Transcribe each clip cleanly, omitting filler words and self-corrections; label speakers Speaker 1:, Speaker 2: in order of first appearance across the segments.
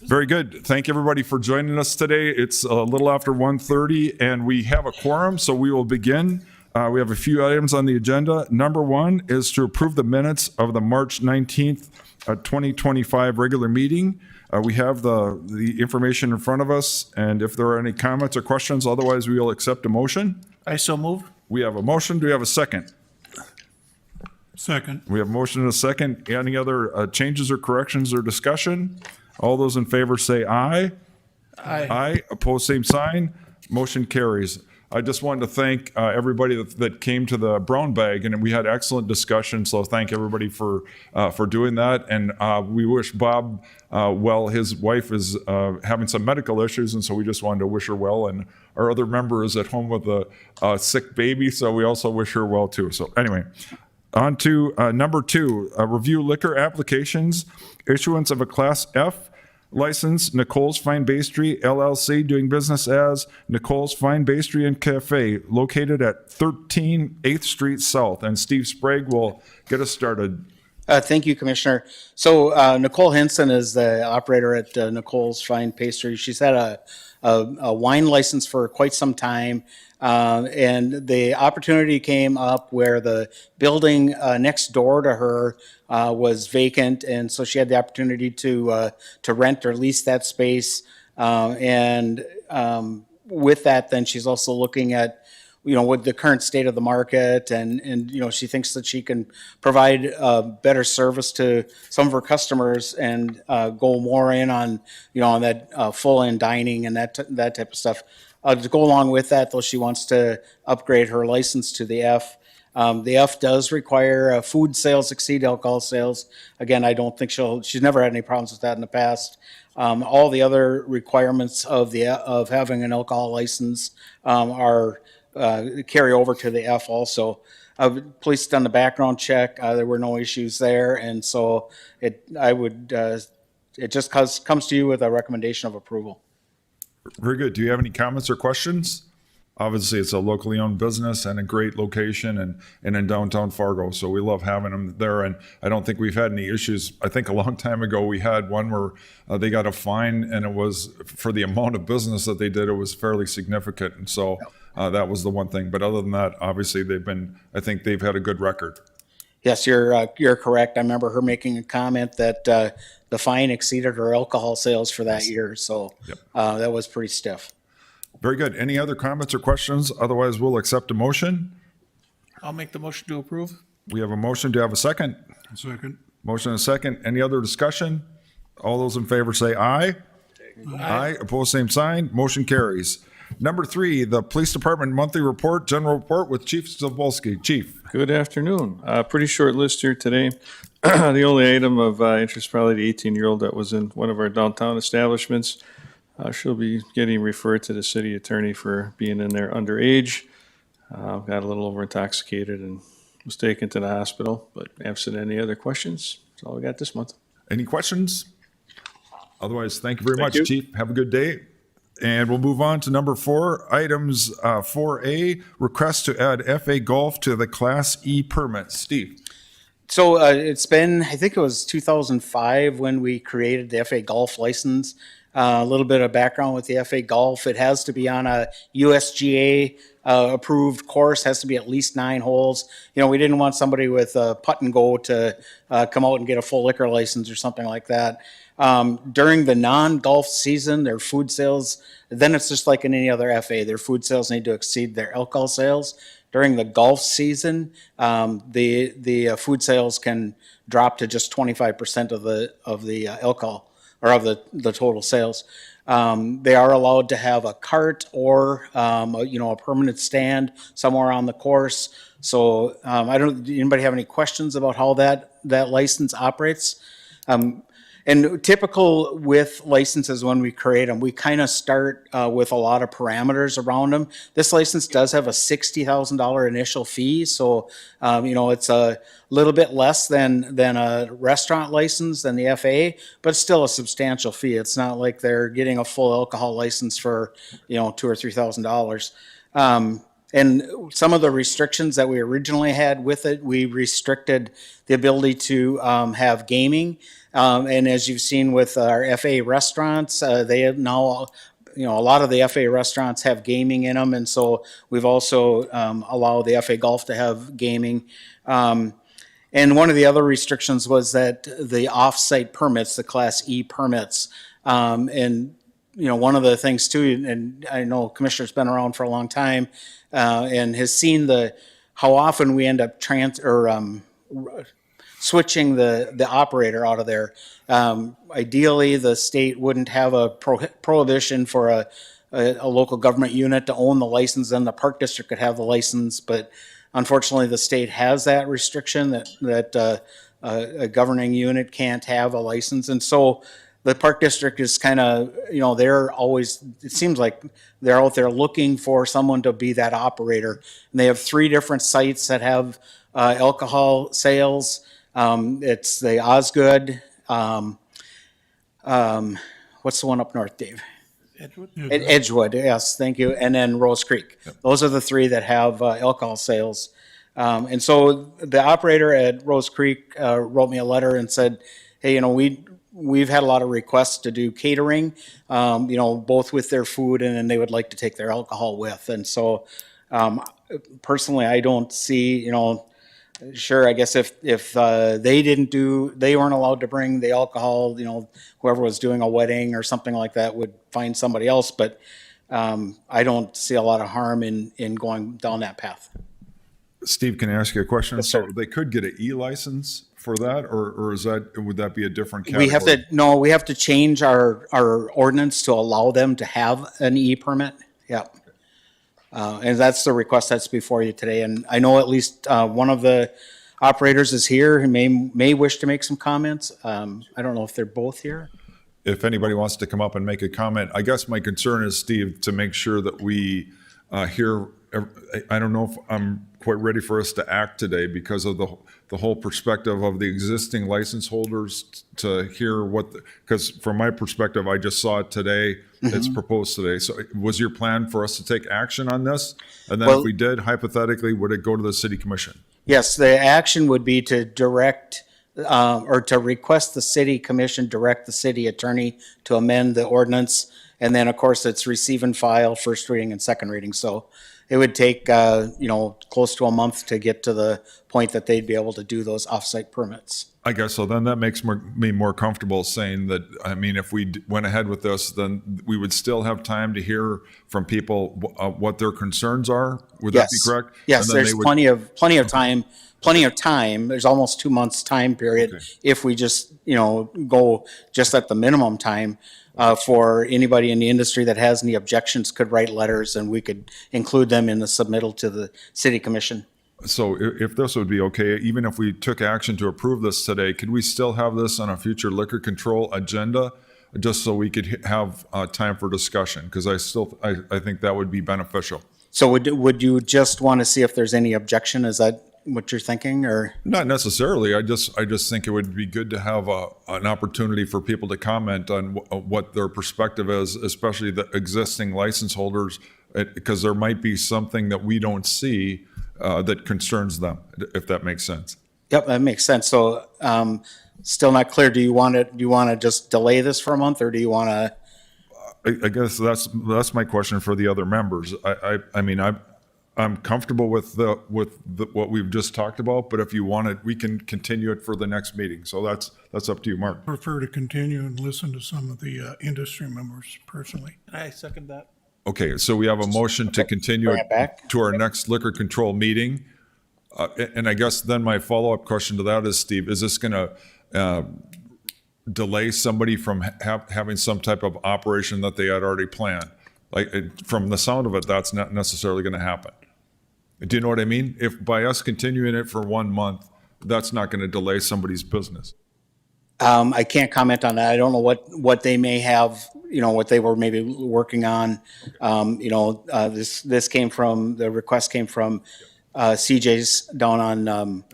Speaker 1: Very good. Thank everybody for joining us today. It's a little after 1:30 and we have a quorum, so we will begin. We have a few items on the agenda. Number one is to approve the minutes of the March 19th, 2025 regular meeting. We have the information in front of us, and if there are any comments or questions, otherwise we will accept a motion.
Speaker 2: I so move.
Speaker 1: We have a motion. Do we have a second?
Speaker 2: Second.
Speaker 1: We have a motion and a second. Any other changes or corrections or discussion? All those in favor say aye.
Speaker 2: Aye.
Speaker 1: Aye. Opposed, same sign. Motion carries. I just wanted to thank everybody that came to the Brown Bag, and we had excellent discussion. So thank everybody for doing that. And we wish Bob well. His wife is having some medical issues, and so we just wanted to wish her well. And our other member is at home with a sick baby, so we also wish her well too. So anyway. On to number two, review liquor applications, issuance of a Class F license, Nicole's Fine Pastry LLC, doing business as Nicole's Fine Pastry and Cafe, located at 13 8th Street South. And Steve Sprague will get us started.
Speaker 3: Thank you, Commissioner. So Nicole Henson is the operator at Nicole's Fine Pastry. She's had a wine license for quite some time. And the opportunity came up where the building next door to her was vacant, and so she had the opportunity to rent or lease that space. And with that, then she's also looking at, with the current state of the market, and she thinks that she can provide better service to some of her customers and go more in on, on that full-in dining and that type of stuff. To go along with that, though, she wants to upgrade her license to the F. The F does require food sales exceed alcohol sales. Again, I don't think she's never had any problems with that in the past. All the other requirements of having an alcohol license are carry over to the F also. Police done the background check. There were no issues there, and so it just comes to you with a recommendation of approval.
Speaker 1: Very good. Do you have any comments or questions? Obviously, it's a locally owned business and a great location and in downtown Fargo. So we love having them there. And I don't think we've had any issues. I think a long time ago, we had one where they got a fine, and it was for the amount of business that they did, it was fairly significant. And so that was the one thing. But other than that, obviously, I think they've had a good record.
Speaker 3: Yes, you're correct. I remember her making a comment that the fine exceeded her alcohol sales for that year. So that was pretty stiff.
Speaker 1: Very good. Any other comments or questions? Otherwise, we'll accept a motion.
Speaker 2: I'll make the motion to approve.
Speaker 1: We have a motion. Do you have a second?
Speaker 2: Second.
Speaker 1: Motion and a second. Any other discussion? All those in favor say aye. Aye. Opposed, same sign. Motion carries. Number three, the Police Department monthly report, general report with Chief Zabolski. Chief.
Speaker 4: Good afternoon. Pretty short list here today. The only item of interest, probably the 18-year-old that was in one of our downtown establishments. She'll be getting referred to the city attorney for being in there underage. Got a little over intoxicated and was taken to the hospital, but absent any other questions, that's all we got this month.
Speaker 1: Any questions? Otherwise, thank you very much, Chief. Have a good day. And we'll move on to number four, items 4A, request to add FA Golf to the Class E permit. Steve.
Speaker 3: So it's been, I think it was 2005 when we created the FA Golf license. A little bit of background with the FA Golf. It has to be on a USGA approved course, has to be at least 9 holes. We didn't want somebody with a putt and go to come out and get a full liquor license or something like that. During the non-golf season, their food sales, then it's just like in any other FA, their food sales need to exceed their alcohol sales. During the golf season, the food sales can drop to just 25% of the alcohol or of the total sales. They are allowed to have a cart or a permanent stand somewhere on the course. So anybody have any questions about how that license operates? And typical with licenses when we create them, we kind of start with a lot of parameters around them. This license does have a $60,000 initial fee, so it's a little bit less than a restaurant license than the FA, but still a substantial fee. It's not like they're getting a full alcohol license for $2,000 or $3,000. And some of the restrictions that we originally had with it, we restricted the ability to have gaming. And as you've seen with our FA restaurants, they have now, a lot of the FA restaurants have gaming in them. And so we've also allowed the FA Golf to have gaming. And one of the other restrictions was that the off-site permits, the Class E permits, and one of the things too, and I know Commissioner's been around for a long time, and has seen how often we end up switching the operator out of there. Ideally, the state wouldn't have a prohibition for a local government unit to own the license, and the park district could have the license, but unfortunately, the state has that restriction that a governing unit can't have a license. And so the park district is kind of, they're always, it seems like they're out there looking for someone to be that operator. And they have 3 different sites that have alcohol sales. It's the Osgood. What's the one up north, Dave?
Speaker 2: Edgewood?
Speaker 3: Edgewood, yes, thank you. And then Rose Creek. Those are the 3 that have alcohol sales. And so the operator at Rose Creek wrote me a letter and said, hey, we've had a lot of requests to do catering, both with their food and then they would like to take their alcohol with. And so personally, I don't see, sure, I guess if they weren't allowed to bring the alcohol, whoever was doing a wedding or something like that would find somebody else. But I don't see a lot of harm in going down that path.
Speaker 1: Steve, can I ask you a question?
Speaker 3: Yes,
Speaker 1: So
Speaker 3: sir.
Speaker 1: they could get an E-license for that, or would that be a different category?
Speaker 3: We have to change our ordinance to allow them to have an E permit. Yeah. And that's the request that's before you today. And I know at least one of the operators is here who may wish to make some comments. I don't know if they're both here.
Speaker 1: If anybody wants to come up and make a comment, I guess my concern is, Steve, to make sure that we hear. I don't know if I'm quite ready for us to act today because of the whole perspective of the existing license holders to hear because from my perspective, I just saw it today. It's proposed today. So was your plan for us to take action on this? And then if we did, hypothetically, would it go to the city commission?
Speaker 3: Yes, the action would be to direct or to request the city commission direct the city attorney to amend the ordinance. And then, of course, it's receive and file, first reading and second reading. So it would take, close to a month to get to the point that they'd be able to do those off-site permits.
Speaker 1: I guess so. Then that makes me more comfortable saying that, if we went ahead with this, then we would still have time to hear from people what their concerns are. Would that be correct?
Speaker 3: Yes,
Speaker 1: And then
Speaker 3: there's
Speaker 1: they would-
Speaker 3: plenty of time. There's almost 2 months time period if we just, go just at the minimum time. For anybody in the industry that has any objections could write letters and we could include them in the submittal to the city commission.
Speaker 1: So if this would be okay, even if we took action to approve this today, could we still have this on a future liquor control agenda? Just so we could have time for discussion, because I think that would be beneficial.
Speaker 3: So would you just want to see if there's any objection? Is that what you're thinking, or?
Speaker 1: Not necessarily. I just think it would be good to have an opportunity for people to comment on what their perspective is, especially the existing license holders, because there might be something that we don't see that concerns them, if that makes sense.
Speaker 3: Yep, that makes sense. So, still not clear. Do you want to just delay this for a month, or do you want to?
Speaker 1: I guess that's my question for the other members. I'm comfortable with what we've just talked about, but if you want it, we can continue it for the next meeting. So that's up to you, Mark.
Speaker 2: Prefer to continue and listen to some of the industry members personally. I second that.
Speaker 1: Okay, so we have a motion to continue
Speaker 3: Bring it back.
Speaker 1: to our next liquor control meeting. And I guess then my follow-up question to that is, Steve, is this going to delay somebody from having some type of operation that they had already planned? From the sound of it, that's not necessarily going to happen. Do you know what I mean? If by us continuing it for 1 month, that's not going to delay somebody's business.
Speaker 3: I can't comment on that. I don't know what they may have, what they were maybe working on. The request came from CJ's down on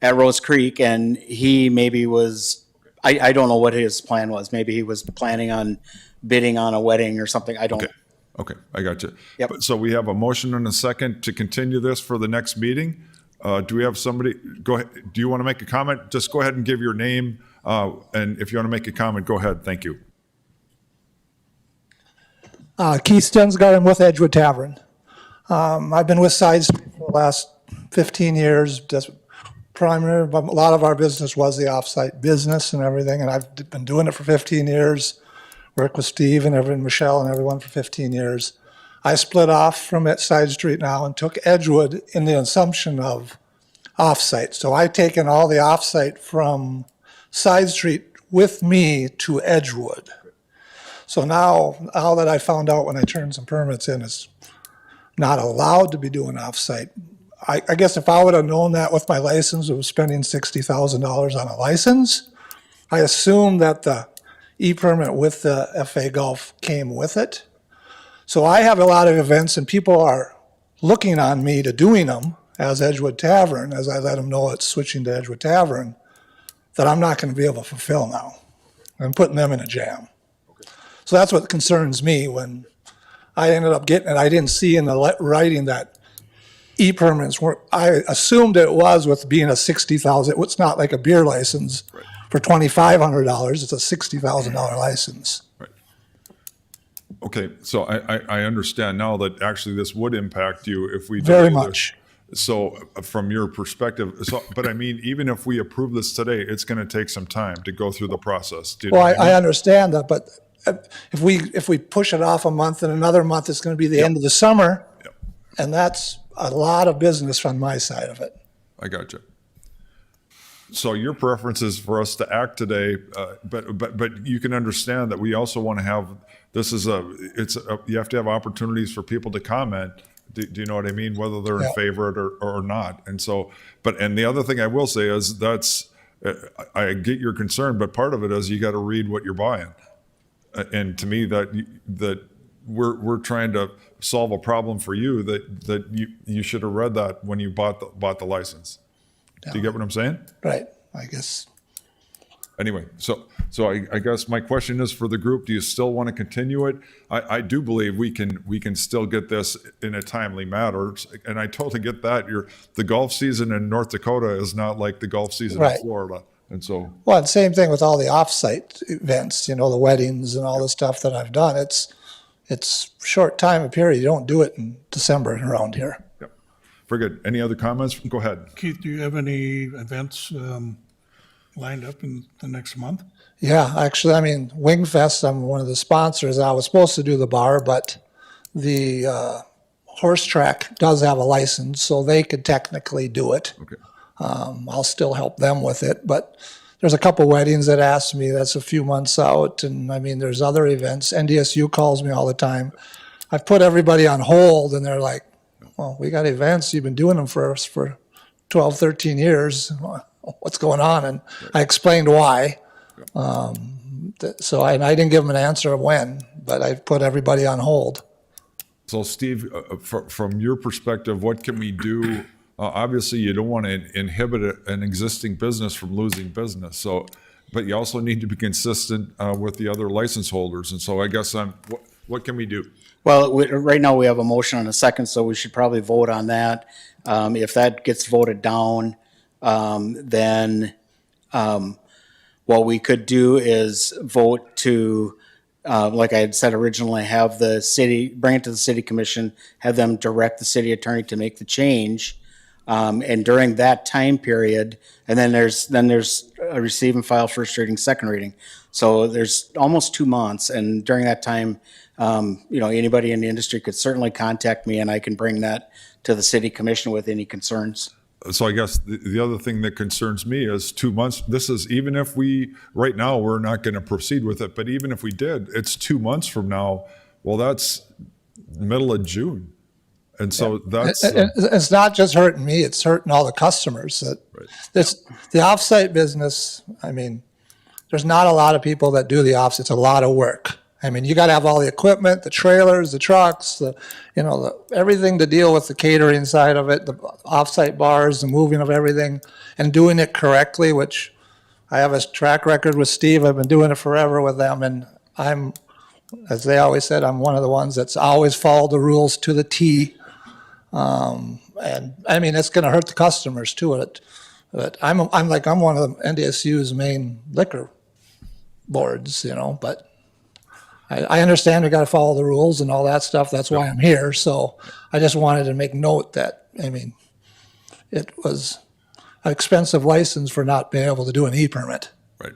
Speaker 3: at Rose Creek, and he maybe was, I don't know what his plan was. Maybe he was planning on bidding on a wedding or something. I don't.
Speaker 1: Okay, I got you.
Speaker 3: Yep.
Speaker 1: So we have a motion and a second to continue this for the next meeting. Do we have somebody, go ahead, do you want to make a comment? Just go ahead and give your name, and if you want to make a comment, go ahead, thank you.
Speaker 5: Keith Stensgaard, I'm with Edgewood Tavern. I've been with Side Street for the last 15 years. Just primary, but a lot of our business was the off-site business and everything, and I've been doing it for 15 years. Worked with Steve and everyone, Michelle and everyone for 15 years. I split off from it Side Street now and took Edgewood in the assumption of off-site. So I've taken all the off-site from Side Street with me to Edgewood. So now that I found out when I turned some permits in, it's not allowed to be doing off-site. I guess if I would have known that with my license, it was spending $60,000 on a license. I assumed that the e-permit with the FA Golf came with it. So I have a lot of events and people are looking on me to doing them as Edgewood Tavern, as I let them know it's switching to Edgewood Tavern, that I'm not going to be able to fulfill now. I'm putting them in a jam. So that's what concerns me when I ended up getting it. I didn't see in the writing that e-permits were, I assumed it was with being a $60,000. It's not like a beer license for $2,500. It's a $60,000 license.
Speaker 1: Okay, so I understand now that actually this would impact you if we.
Speaker 5: Very
Speaker 1: do this.
Speaker 5: much.
Speaker 1: So from your perspective, but I mean, even if we approve this today, it's going to take some time to go through the process. Do you know
Speaker 5: Well,
Speaker 1: what
Speaker 5: I
Speaker 1: mean?
Speaker 5: understand that, but if we push it off a month and another month, it's going to be the end of the summer.
Speaker 1: Yep.
Speaker 5: And that's a lot of business on my side of it.
Speaker 1: I got you. So your preference is for us to act today, but you can understand that we also want to have, you have to have opportunities for people to comment. Do you know what I mean? Whether they're in favor of it or not. And so, and the other thing I will say is I get your concern, but part of it is you got to read what you're buying. And to me, that we're trying to solve a problem for you that you should have read that when you bought the license. Do you get what I'm saying?
Speaker 5: Right, I guess.
Speaker 1: Anyway, so I guess my question is for the group: do you still want to continue it? I do believe we can still get this in a timely manner, and I totally get that. The golf season in North Dakota is not like the golf season
Speaker 5: Right.
Speaker 1: in Florida, and so
Speaker 5: Well, and same thing with all the off-site events, the weddings and all the stuff that I've done. It's short time of period. You don't do it in December around here.
Speaker 1: yep. Very good. Any other comments? Go ahead.
Speaker 2: Keith, do you have any events lined up in the next month?
Speaker 5: Yeah, actually, Wingfest, I'm one of the sponsors. I was supposed to do the bar, but the horse track does have a license, so they could technically do it.
Speaker 1: Okay.
Speaker 5: I'll still help them with it, but there's a couple weddings that asked me. That's a few months out, and there's other events. NDSU calls me all the time. I've put everybody on hold, and they're like, well, we got events. You've been doing them for us for 12, 13 years. What's going on? And I explained why. So I didn't give them an answer of when, but I put everybody on hold.
Speaker 1: So Steve, from your perspective, what can we do? Obviously, you don't want to inhibit an existing business from losing business. So, but you also need to be consistent with the other license holders. And so I guess what can we do?
Speaker 3: Well, right now we have a motion and a second, so we should probably vote on that. If that gets voted down, then what we could do is vote to, like I had said originally, have the city, bring it to the city commission, have them direct the city attorney to make the change. And during that time period, and then there's a receive and file first reading, second reading. So there's almost 2 months, and during that time, anybody in the industry could certainly contact me, and I can bring that to the city commission with any concerns.
Speaker 1: So I guess the other thing that concerns me is 2 months. This is even if right now we're not going to proceed with it, but even if we did, it's 2 months from now. Well, that's middle of June. And so that's
Speaker 5: It's not just hurting me, it's hurting all the customers. The offsite business, there's not a lot of people that do the offsite. It's a lot of work. You got to have all the equipment, the trailers, the trucks, everything to deal with the catering side of it, the offsite bars, the moving of everything, and doing it correctly, which I have a track record with Steve. I've been doing it forever with them, and I'm as they always said, I'm one of the ones that's always followed the rules to the T. And I mean, it's going to hurt the customers too. But I'm one of the NDSU's main liquor boards, but I understand we got to follow the rules and all that stuff. That's why I'm here. So I just wanted to make note that, I mean, it was an expensive license for not being able to do an E-permit.
Speaker 1: Right.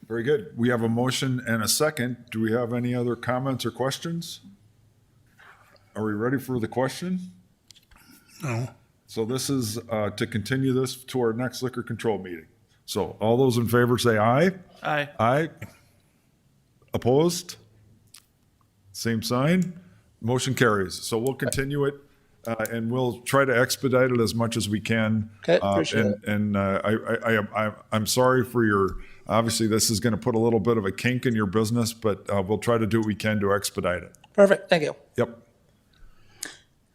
Speaker 1: Very good. We have a motion and a second. Do we have any other comments or questions? Are we ready for the question?
Speaker 2: No.
Speaker 1: So this is to continue this to our next liquor control meeting. So all those in favor say aye.
Speaker 6: Aye.
Speaker 1: Aye. Opposed? Same sign. Motion carries. So we'll continue it and we'll try to expedite it as much as we can.
Speaker 5: Okay, appreciate it.
Speaker 1: And I'm sorry for your, obviously this is going to put a little bit of a kink in your business, but we'll try to do what we can to expedite it.
Speaker 5: Perfect. Thank you.
Speaker 1: Yep.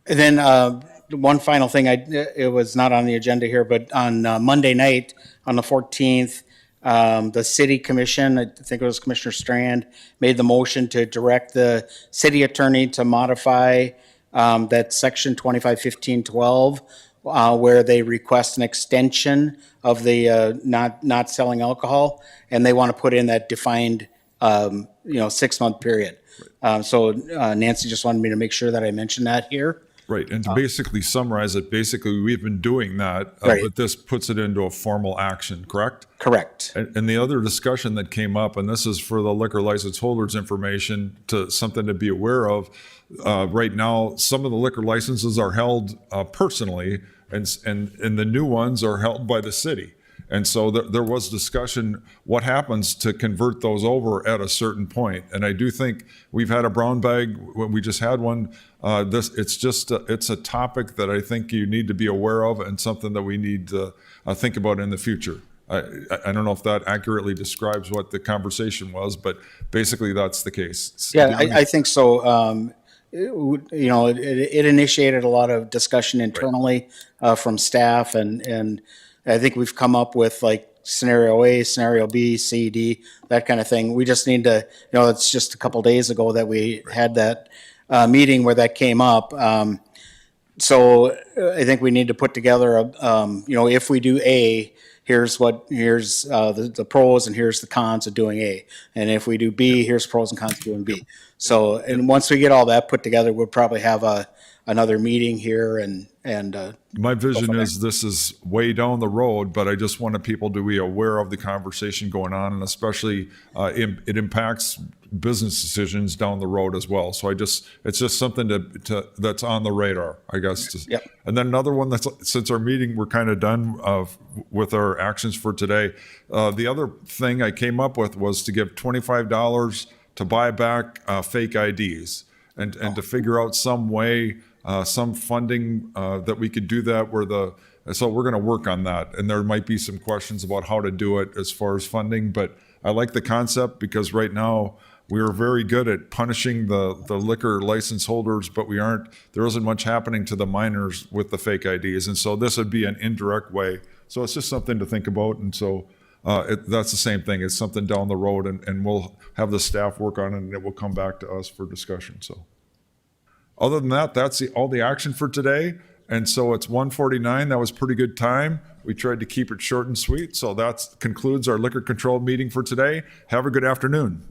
Speaker 3: And then one final thing, it was not on the agenda here, but on Monday night, on the 14th, the city commission, I think it was Commissioner Strand, made the motion to direct the city attorney to modify that section 251512, where they request an extension of the not selling alcohol, and they want to put in that defined 6-month period. So Nancy just wanted me to make sure that I mentioned that here.
Speaker 1: Right, and to basically summarize it, basically, we've been doing that,
Speaker 3: Right.
Speaker 1: but this puts it into a formal action, correct?
Speaker 3: Correct.
Speaker 1: And the other discussion that came up, and this is for the liquor license holders information, to something to be aware of. Right now, some of the liquor licenses are held personally, and the new ones are held by the city. And so there was discussion, what happens to convert those over at a certain point? And I do think we've had a brown bag, we just had one. It's a topic that I think you need to be aware of and something that we need to think about in the future. I don't know if that accurately describes what the conversation was, but basically that's the case.
Speaker 3: Yeah, I think so. It initiated a lot of discussion internally from staff, and I think we've come up with like scenario A, scenario B, C, D, that kind of thing. We just need to, it's just a couple days ago that we had that meeting where that came up. So I think we need to put together if we do A, here's the pros and here's the cons of doing A. And if we do B, here's pros and cons of doing B. So, and once we get all that put together, we'll probably have another meeting here and
Speaker 1: my vision is this is way down the road, but I just wanted people to be aware of the conversation going on, and especially it impacts business decisions down the road as well. So it's just something that's on the radar, I guess.
Speaker 3: Yep.
Speaker 1: And then another one since our meeting, we're kind of done with our actions for today. The other thing I came up with was to give $25 to buy back fake IDs and to figure out some way, some funding that we could do that so we're going to work on that. And there might be some questions about how to do it as far as funding, but I like the concept because right now we are very good at punishing the liquor license holders, but there isn't much happening to the minors with the fake IDs. And so this would be an indirect way. So it's just something to think about. And so that's the same thing. It's something down the road, and we'll have the staff work on it, and it will come back to us for discussion. So other than that, that's all the action for today. And so it's 1:49. That was pretty good time. We tried to keep it short and sweet. So that concludes our liquor control meeting for today. Have a good afternoon.